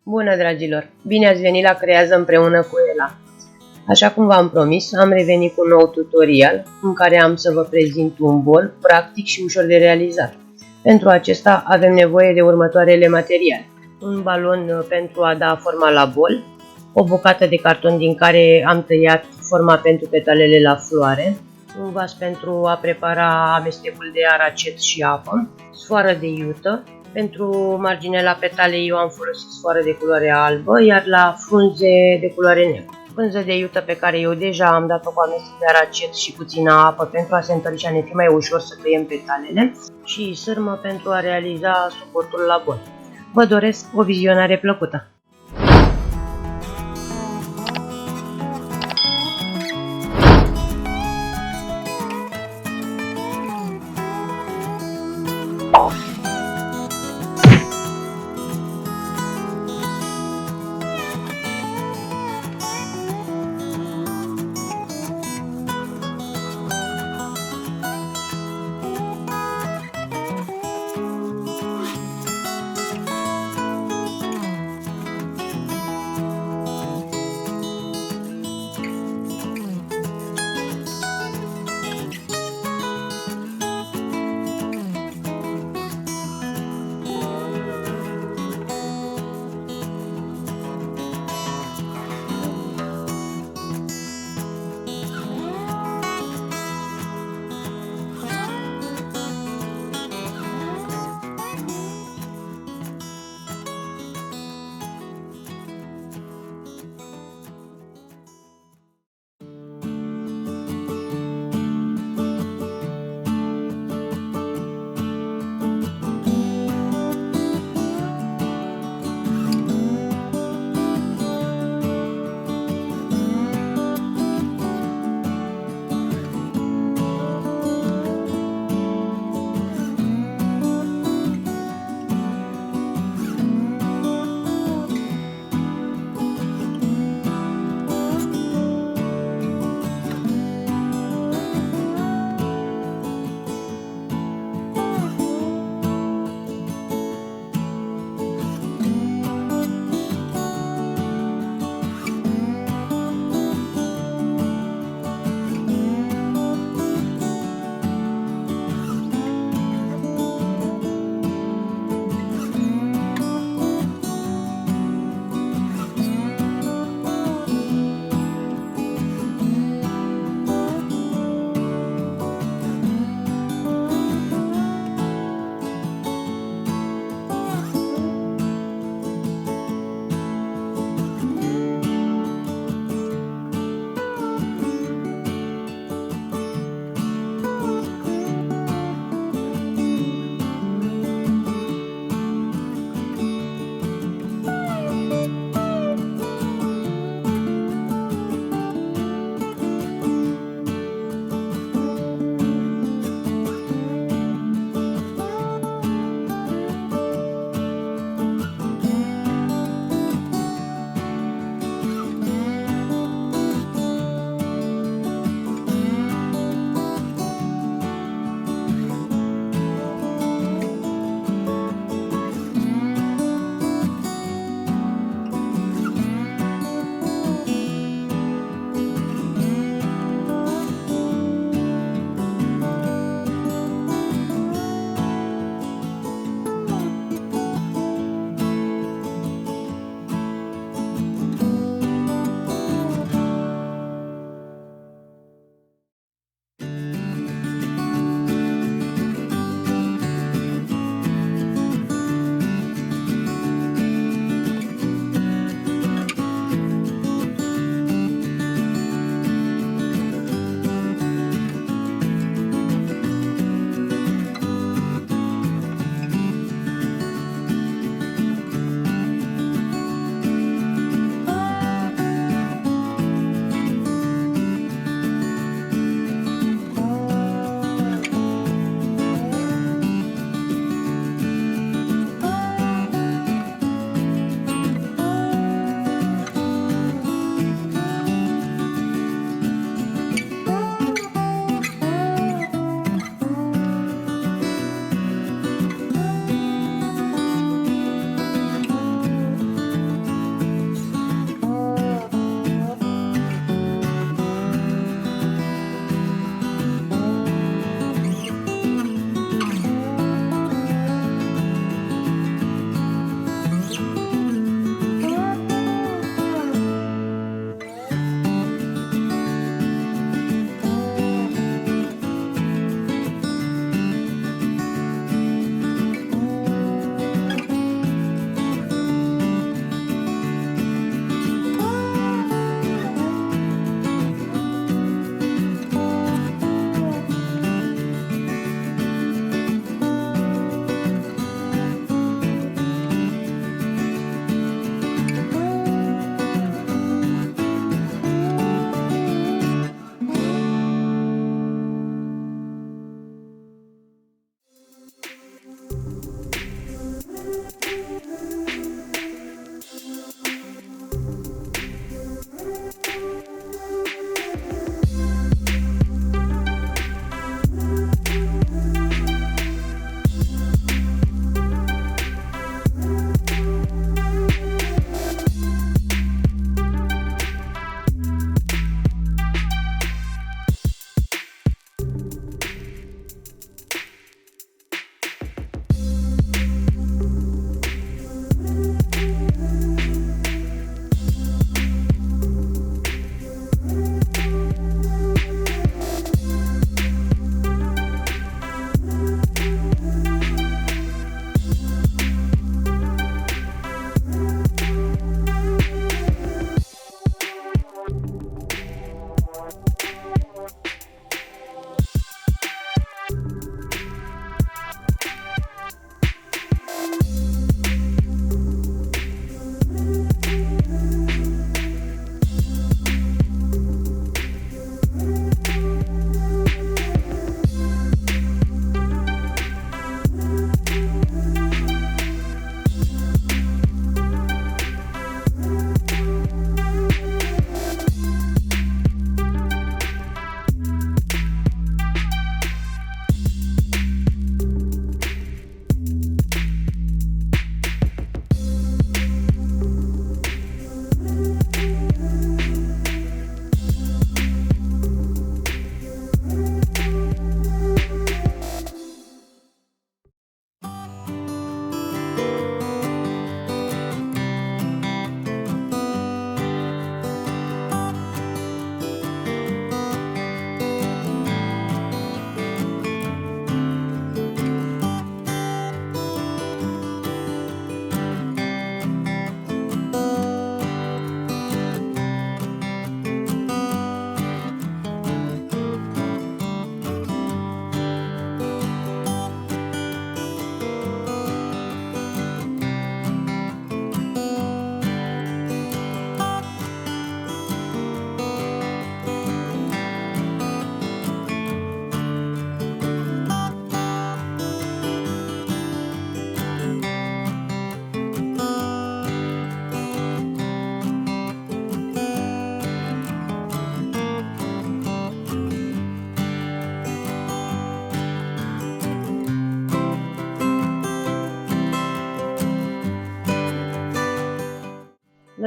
Bună, dragilor! Bine ați venit la Creează împreună cu Ela! Așa cum v-am promis, am revenit cu un nou tutorial în care am să vă prezint un bol practic și ușor de realizat. Pentru acesta avem nevoie de următoarele materiale: un balon pentru a da forma la bol, o bucată de carton din care am tăiat forma pentru petalele la floare, un vas pentru a prepara amestecul de aracet și apă, sfoară de iută. Pentru margine la petale eu am folosit sfoară de culoare albă, iar la frunze de culoare neagră. Frunză de iută pe care eu deja am dat-o cu amestec de aracet și puțină apă pentru a se întări și a ne fi mai ușor să tăiem petalele, și sârmă pentru a realiza suportul la bol. Vă doresc o vizionare plăcută!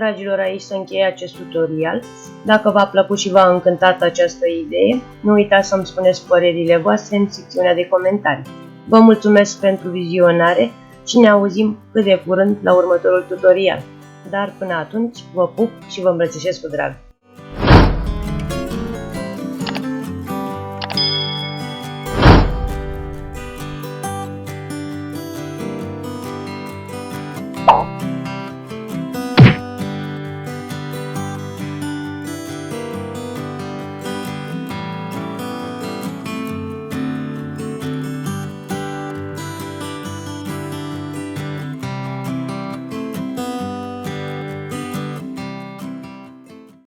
Dragilor, aici se încheie acest tutorial. Dacă v-a plăcut și v-a încântat această idee, nu uitați să-mi spuneți părerile voastre în secțiunea de comentarii. Vă mulțumesc pentru vizionare și ne auzim cât de curând la următorul tutorial. Dar până atunci, vă pup și vă îmbrățișez cu drag!